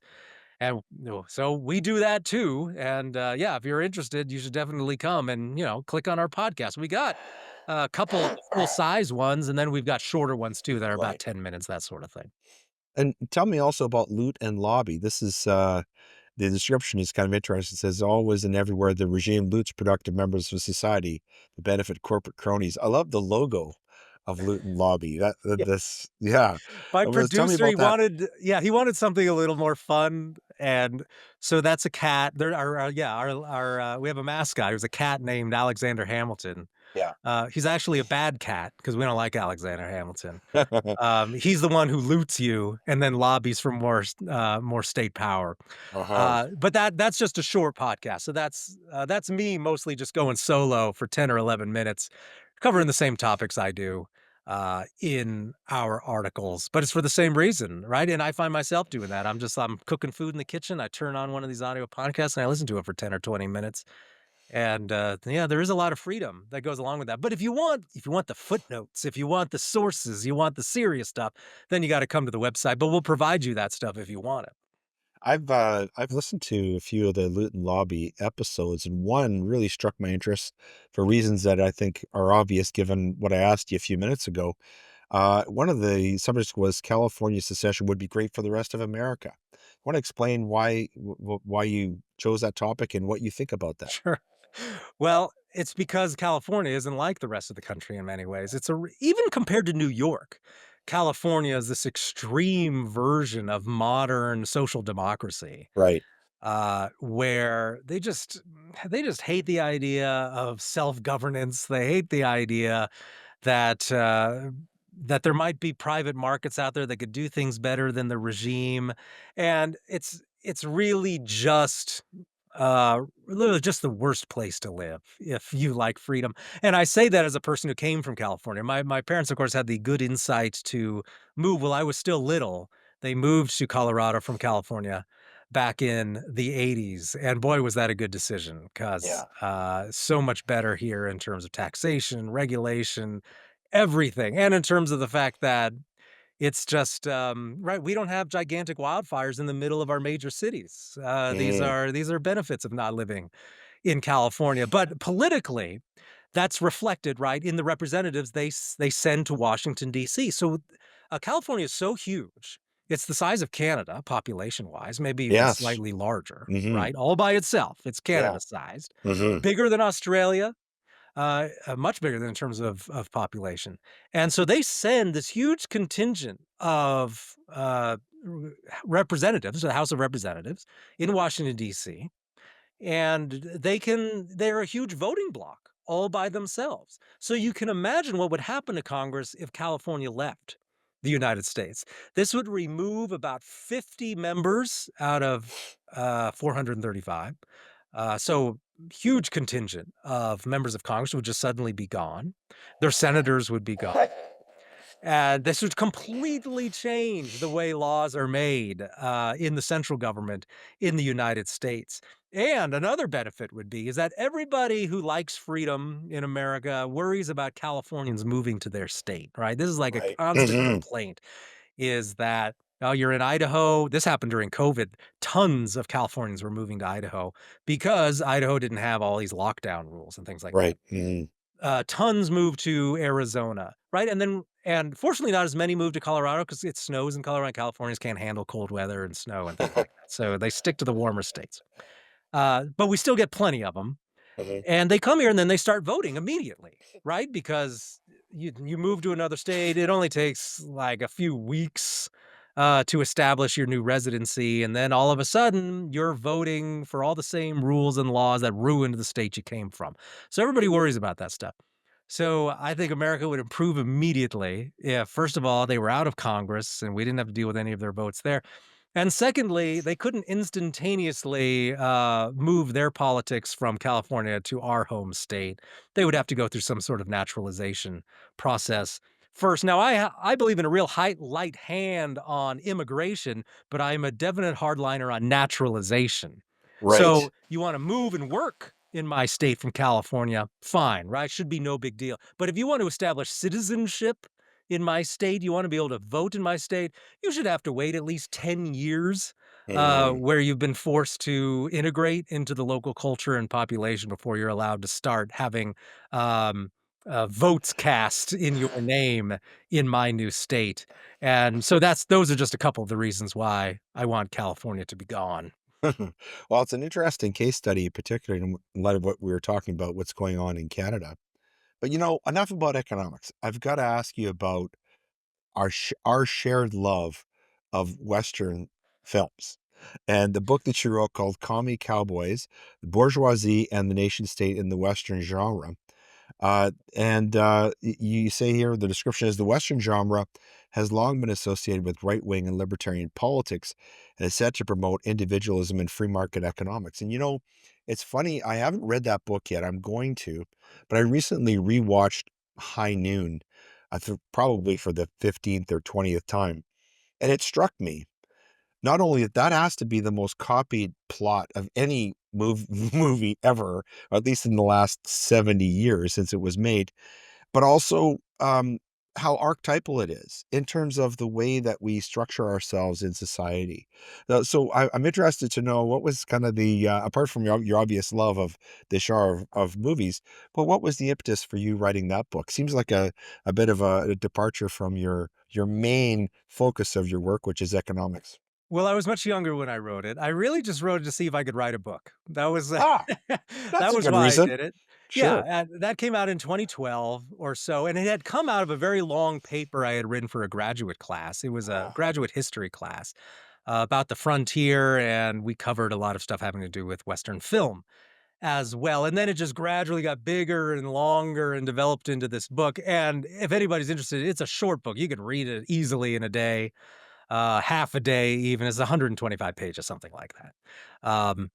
and so we do that too. And yeah, if you're interested, you should definitely come and click on our podcast. We got a couple of the full size ones, and then we've got shorter ones too that are about Right. 10 minutes, that sort of thing. And tell me also about loot and lobby. This is, the description is kind of interesting. It says, "Always and everywhere, the regime loots productive members of society to benefit corporate cronies." I love the logo of loot and lobby. This yeah. My Tell me producer, he about that. wanted yeah, he wanted something a little more fun, and so that's a cat. There are, yeah, we have a mascot. It was a cat named Alexander Hamilton. Yeah. He's actually a bad cat because we don't like Alexander Hamilton. He's the one who loots you and then lobbies for more state power. Uh-huh. But that's just a short podcast. So that's me mostly just going solo for 10 or 11 minutes, covering the same topics I do in our articles. But it's for the same reason, right? And I find myself doing that. I'm cooking food in the kitchen. I turn on one of these audio podcasts and I listen to it for 10 or 20 minutes. And yeah, there is a lot of freedom that goes along with that. But if you want the footnotes, if you want the sources, you want the serious stuff, then you got to come to the website. But we'll provide you that stuff if you want it. I've listened to a few of the Loot and Lobby episodes, and one really struck my interest for reasons that I think are obvious given what I asked you a few minutes ago. One of the subjects was California secession would be great for the rest of America. Want to explain why you chose that topic and what you think about that? Sure. Well, it's because California isn't like the rest of the country in many ways. Even compared to New York, California is this extreme version of modern social democracy, Right. where they just hate the idea of self-governance. They hate the idea that that there might be private markets out there that could do things better than the regime, and it's really literally just the worst place to live if you like freedom. And I say that as a person who came from California. My parents, of course, had the good insight to move while I was still little. They moved to Colorado from California back in the 80s, and boy, was that a good decision because Yeah. so much better here in terms of taxation, regulation, everything, and in terms of the fact that it's just, right, we don't have gigantic wildfires in the middle of our major cities. These Mm, are these are benefits of not living in California, but politically, that's reflected, right, in the representatives they send to Washington, DC. So, California is so huge. It's the size of Canada population-wise, maybe even yes. slightly larger, Hmm. right? All by itself, it's Yeah. Canada-sized. Hmm. Bigger than Australia, much bigger than in terms of population. And so they send this huge contingent of representatives, the House of Representatives in Washington, D.C., and they're a huge voting bloc all by themselves. So you can imagine what would happen to Congress if California left the United States. This would remove about 50 members out of 435. So huge contingent of members of Congress would just suddenly be gone. Their senators would be gone. And this would completely change the way laws are made in the central government in the United States. And another benefit would be is that everybody who likes freedom in America worries about Californians moving to their state, right? This is like a Right. constant Mhm. complaint is that, oh, you're in Idaho. This happened during COVID. Tons of Californians were moving to Idaho because Idaho didn't have all these lockdown rules and things like that. Right. Mhm. Tons moved to Arizona, right? And fortunately, not as many moved to Colorado because it snows in Colorado, and Californians can't handle cold weather and snow and things like that. So they stick to the warmer states. But we still get plenty of them. Mhm. And they come here and then they start voting immediately, right? Because you move to another state, it only takes like a few weeks to establish your new residency, and then all of a sudden you're voting for all the same rules and laws that ruined the state you came from. So everybody worries about that stuff. So I think America would improve immediately if, first of all, they were out of Congress and we didn't have to deal with any of their votes there. And secondly, they couldn't instantaneously move their politics from California to our home state. They would have to go through some sort of naturalization process first. Now, I believe in a real light hand on immigration, but I'm a definite hardliner on naturalization. Right. So you want to move and work in my state from California, fine, right? Should be no big deal. But if you want to establish citizenship in my state, you want to be able to vote in my state, you should have to wait at least 10 years Mhm. where you've been forced to integrate into the local culture and population before you're allowed to start having um, votes cast in your name in my new state. And so those are just a couple of the reasons why I want California to be gone. Well, it's an interesting case study, particularly in light of what we were talking about, what's going on in Canada. But, enough about economics. I've got to ask you about our shared love of Western films. And the book that you wrote called Commie Cowboys, The Bourgeoisie and the Nation State in the Western Genre. You say here the description is the Western genre has long been associated with right wing and libertarian politics and is said to promote individualism and free market economics. And it's funny, I haven't read that book yet. I'm going to, but I recently rewatched High Noon, I think probably for the 15th or 20th time. And it struck me not only that that has to be the most copied plot of any movie ever, or at least in the last 70 years since it was made, but also, how archetypal it is in terms of the way that we structure ourselves in society. I'm interested to know what was kind of apart from your obvious love of the genre of movies, but what was the impetus for you writing that book? Seems like a bit of a departure from your main focus of your work, which is economics. Well, I was much younger when I wrote it. I really just wrote it to see if I could write a book. That was Ah, that's that a was good why I reason. did it. Yeah, Sure. and that came out in 2012 or so, and it had come out of a very long paper I had written for a graduate class. It was a Ah, graduate history class about the frontier, and we covered a lot of stuff having to do with Western film as well. And then it just gradually got bigger and longer and developed into this book. And if anybody's interested, it's a short book. You can read it easily in a day, half a day even. It's 125 pages, something like that. Um,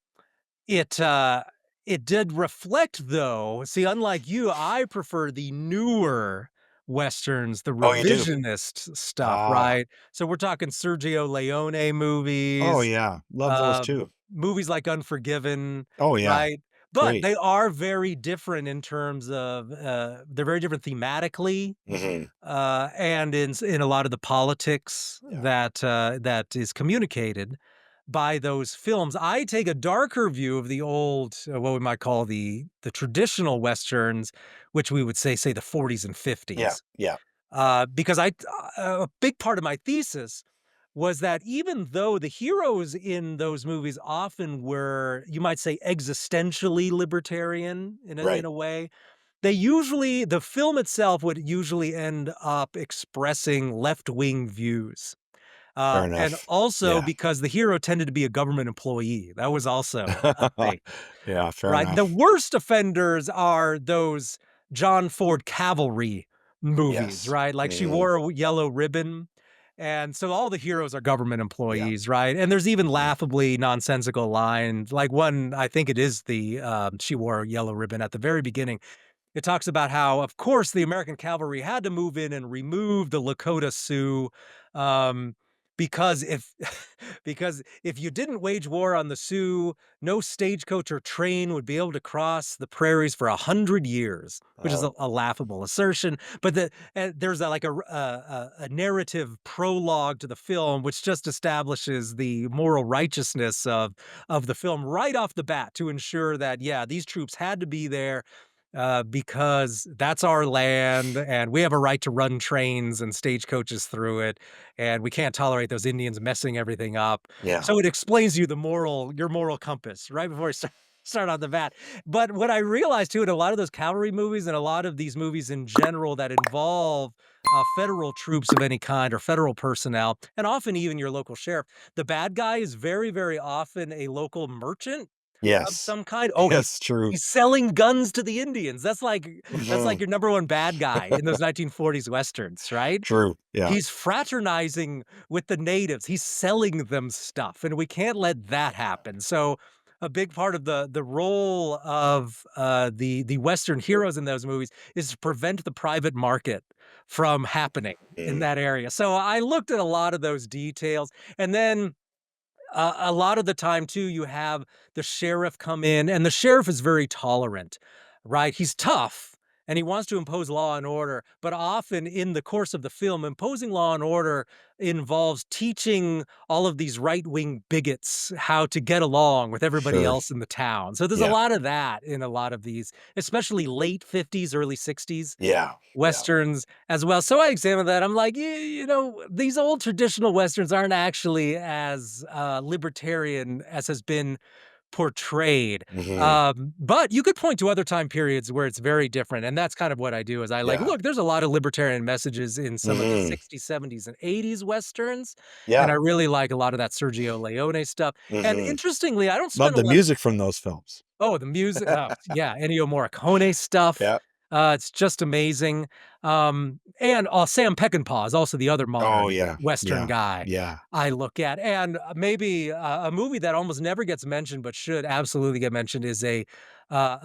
it, uh it did reflect though, see, unlike you, I prefer the newer Westerns, the oh, you do? revisionist stuff, Ah, right? So we're talking Sergio Leone oh, movies, yeah. Love those um, too. movies like Unforgiven, Oh, yeah. right? But Great. they are very different in terms of, they're very different thematically, Mhm. and in a lot of the politics Yeah. that is communicated by those films. I take a darker view of the old, what we might call the traditional westerns, which we would say the 40s and Yeah. 50s, Yeah. because a big part of my thesis was that even though the heroes in those movies often were, you might say, existentially libertarian in Right. a way, the film itself would usually end up expressing left-wing views. Fair And enough. also Yeah. because the hero tended to be a government employee. That was also a thing. Yeah, fair Right. The enough. worst offenders are those John Ford cavalry movies, Yes. right? Like she Mhm. wore a yellow ribbon. And so all the heroes are government Yeah. employees, right? And there's even Mhm. laughably nonsensical lines. Like one, I think it is the she wore a yellow ribbon at the very beginning. It talks about how, of course, the American cavalry had to move in and remove the Lakota Sioux, um, because if because if you didn't wage war on the Sioux, no stagecoach or train would be able to cross the prairies for 100 years, which is Oh, a laughable assertion. But there's like a narrative prologue to the film, which just establishes the moral righteousness of the film right off the bat to ensure that yeah, these troops had to be there because that's our land and we have a right to run trains and stagecoaches through it. And we can't tolerate those Indians messing everything up. yeah. So it explains you your moral compass right before you start on the bat. But what I realized too, in a lot of those cavalry movies and a lot of these movies in general that involve federal troops of any kind or federal personnel, and often even your local sheriff, the bad guy is very, very often a local merchant of Yes. some kind. Oh, Yes, true. he's selling guns to the Indians. That's like Mhm. your number one bad guy in those 1940s Westerns, right? True, yeah. He's fraternizing with the natives. He's selling them stuff, and we can't let that happen. So a big part of the role of the Western heroes in those movies is to prevent the private market from happening in Mm. that area. So I looked at a lot of those details, and then a lot of the time too, you have the sheriff come in, and the sheriff is very tolerant, right? He's tough and he wants to impose law and order, but often in the course of the film, imposing law and order involves teaching all of these right-wing bigots how to get along with everybody Sure. else in the town. So there's a Yeah. lot of that in a lot of these, especially late 50s, early 60s Yeah. Yeah. Westerns as well. So I examined that. I'm like, you know, these old traditional Westerns aren't actually as libertarian as has been portrayed. Mhm. But you could point to other time periods where it's very different. And that's kind of what I do is I like, Yeah. look, there's a lot of libertarian messages in some of the Mhm. 60s, 70s, and 80s Westerns. And Yeah. I really like a lot of that Sergio Leone stuff. And Mhm. interestingly, I don't Love spend a the lot of music from those films. Oh, the music yeah, Ennio Morricone stuff, Yeah. it's just amazing, and, Sam Peckinpah is also the other Oh, modern yeah. Western Yeah. guy Yeah. I look at, and, maybe, a movie that almost never gets mentioned, but should absolutely get mentioned is a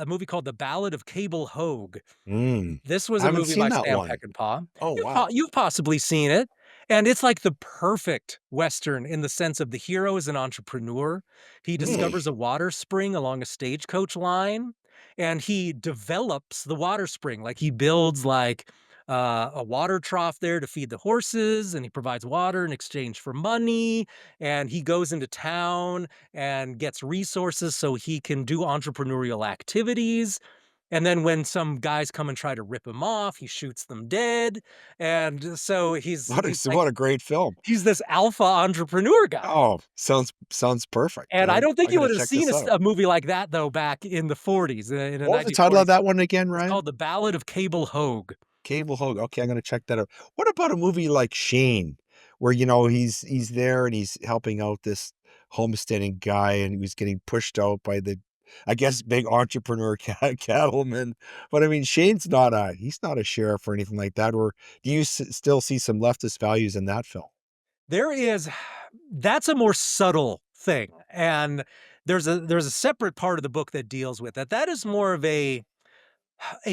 movie called The Ballad of Cable Hogue. Mm. This was I a haven't movie seen by that Sam one. Peckinpah. Oh, wow. You've possibly seen it, and it's like the perfect Western in the sense of the hero is an entrepreneur. He Mm. discovers a water spring along a stagecoach line, and he develops the water spring. Like, he builds, like, a water trough there to feed the horses, and he provides water in exchange for money, and he goes into town and gets resources so he can do entrepreneurial activities. And then when some guys come and try to rip him off, he shoots them dead. And so he's like What a great film. he's this alpha entrepreneur guy. Oh, sounds perfect. And I don't think I you gotta would have check seen this out. a movie like that though back in the '40s, in the What was the title of 1940s. that one again, It's Ryan? called The Ballad of Cable Hogue. Cable Hogue. Okay, I'm gonna check that out. What about a movie like Shane, where, he's there and he's helping out this homesteading guy and he was getting pushed out by the, I guess, big entrepreneur cattleman. But I mean, he's not a sheriff or anything like that. Or do you still see some leftist values in that film? There is that's a more subtle thing, and there's a separate part of the book that deals with that. That is more of a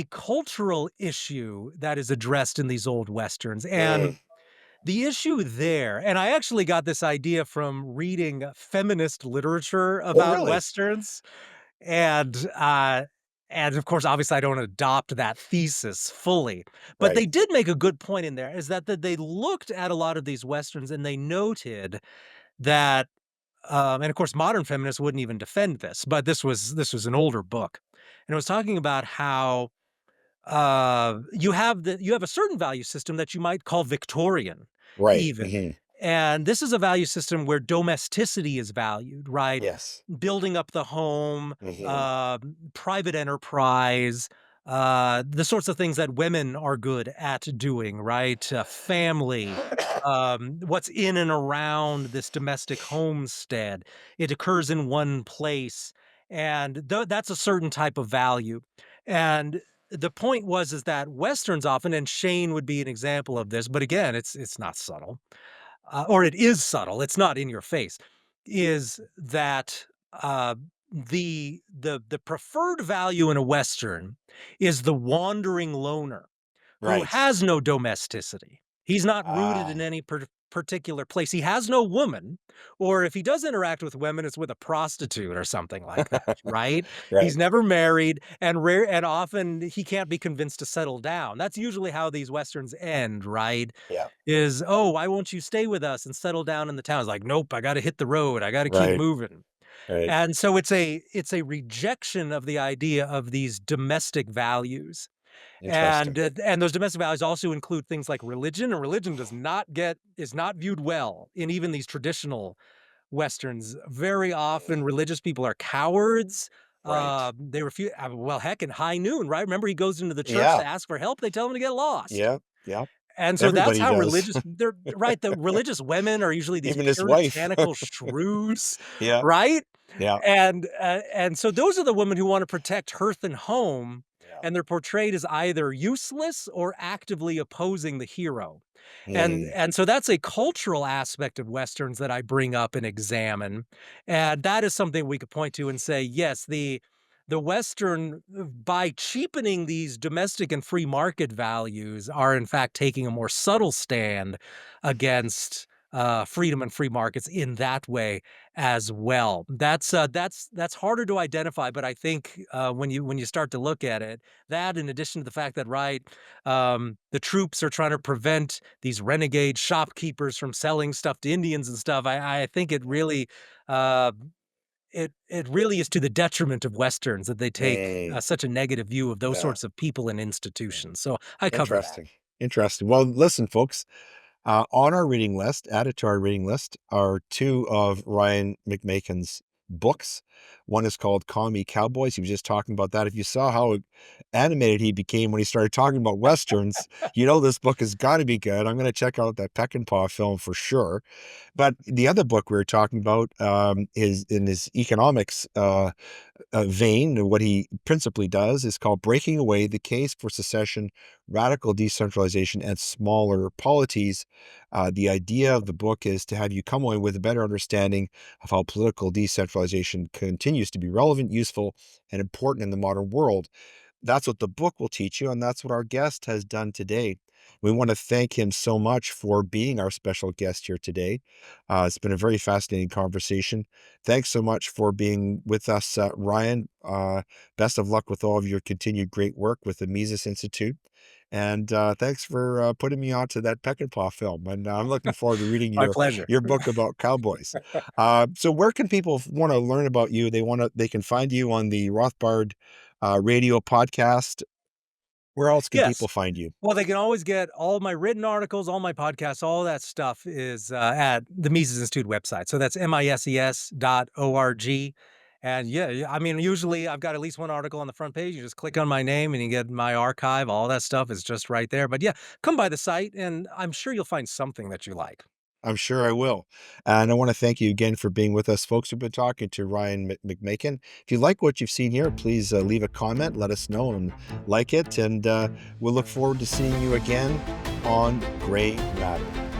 cultural issue that is addressed in these old westerns, and Mm. the issue there, and I actually got this idea from reading feminist literature Oh, about really? westerns, and, of course, obviously, I don't adopt that thesis fully, but Right. they did make a good point in there, is that they looked at a lot of these westerns and they noted that, and of course, modern feminists wouldn't even defend this, but this was an older book, and it was talking about how you have a certain value system that you might call Victorian Right. even. Mhm. And this is a value system where domesticity is valued, right? Yes. Building up the home, Mhm. private enterprise, the sorts of things that women are good at doing, right? Family, what's in and around this domestic homestead. It occurs in one place, and that's a certain type of value. And the point was is that westerns often, and Shane would be an example of this, but again, it's not subtle, or it is subtle. It's not in your face. Is that the preferred value in a western is the wandering loner who Right. has no domesticity. He's not rooted Ah, in any particular place. He has no woman, or if he does interact with women, it's with a prostitute or something like that, right? right. He's never married, and rare and often he can't be convinced to settle down. That's usually how these westerns end, right? Yeah. Is, "Oh, why won't you stay with us and settle down in the town?" It's like, "Nope, I gotta hit the road. I gotta keep Right. moving." Right. And so it's a rejection of the idea of these domestic values. Interesting. And those domestic values also include things like religion, and religion does not get is not viewed well in even these traditional Westerns. Very often, religious people are cowards. Right. They refuse. Well, heck, in High Noon, right? Remember, he goes into the church Yeah. to ask for help. They tell him to get lost. Yeah. Yeah. And so that's Everybody how does. religious they're right, the religious women are usually these Even his wife. puritanical shrews, Yeah. right? Yeah. And so those are the women who wanna protect hearth and home, Yeah. and they're portrayed as either useless or actively opposing the hero. And Hey. and so that's a cultural aspect of Westerns that I bring up and examine, and that is something we could point to and say, yes, the Western, by cheapening these domestic and free market values, are in fact taking a more subtle stand against, freedom and free markets in that way as well. That's harder to identify, but I think, when you start to look at it, that in addition to the fact that, right, the troops are trying to prevent these renegade shopkeepers from selling stuff to Indians and stuff, I think uh, it really is to the detriment of Westerns that they take, Hey. such a negative view of those Yeah. sorts of people and Yeah. institutions, so I cover that. Interesting. Interesting. Well, listen, folks. On our reading list, added to our reading list, are two of Ryan McMaken's books. One is called Call Me Cowboys. He was just talking about that. If you saw how animated he became when he started talking about Westerns, you know this book has got to be good. I'm going to check out that Peck and Paw film for sure. But the other book we were talking about is in his economics vein. What he principally does is called Breaking Away: The Case for Secession, Radical Decentralization, and Smaller Polities. The idea of the book is to have you come away with a better understanding of how political decentralization continues to be relevant, useful, and important in the modern world. That's what the book will teach you, and that's what our guest has done today. We want to thank him so much for being our special guest here today. It's been a very fascinating conversation. Thanks so much for being with us, Ryan. Best of luck with all of your continued great work with the Mises Institute. And thanks for putting me onto that Peckinpah film. And I'm looking forward to reading My pleasure. your book about cowboys. So where can people want to learn about you? They can find you on the Rothbard radio podcast. Where else can Yes. people find you? Well, they can always get all my written articles, all my podcasts, all that stuff is, at the Mises Institute website. So that's mises.org. And I mean, usually I've got at least one article on the front page. You just click on my name and you get my archive. All that stuff is just right there. But yeah, come by the site and I'm sure you'll find something that you like. I'm sure I will. And I want to thank you again for being with us, folks. We've been talking to Ryan McMaken. If you like what you've seen here, please leave a comment, let us know, and like it. And we'll look forward to seeing you again on Grey Matter.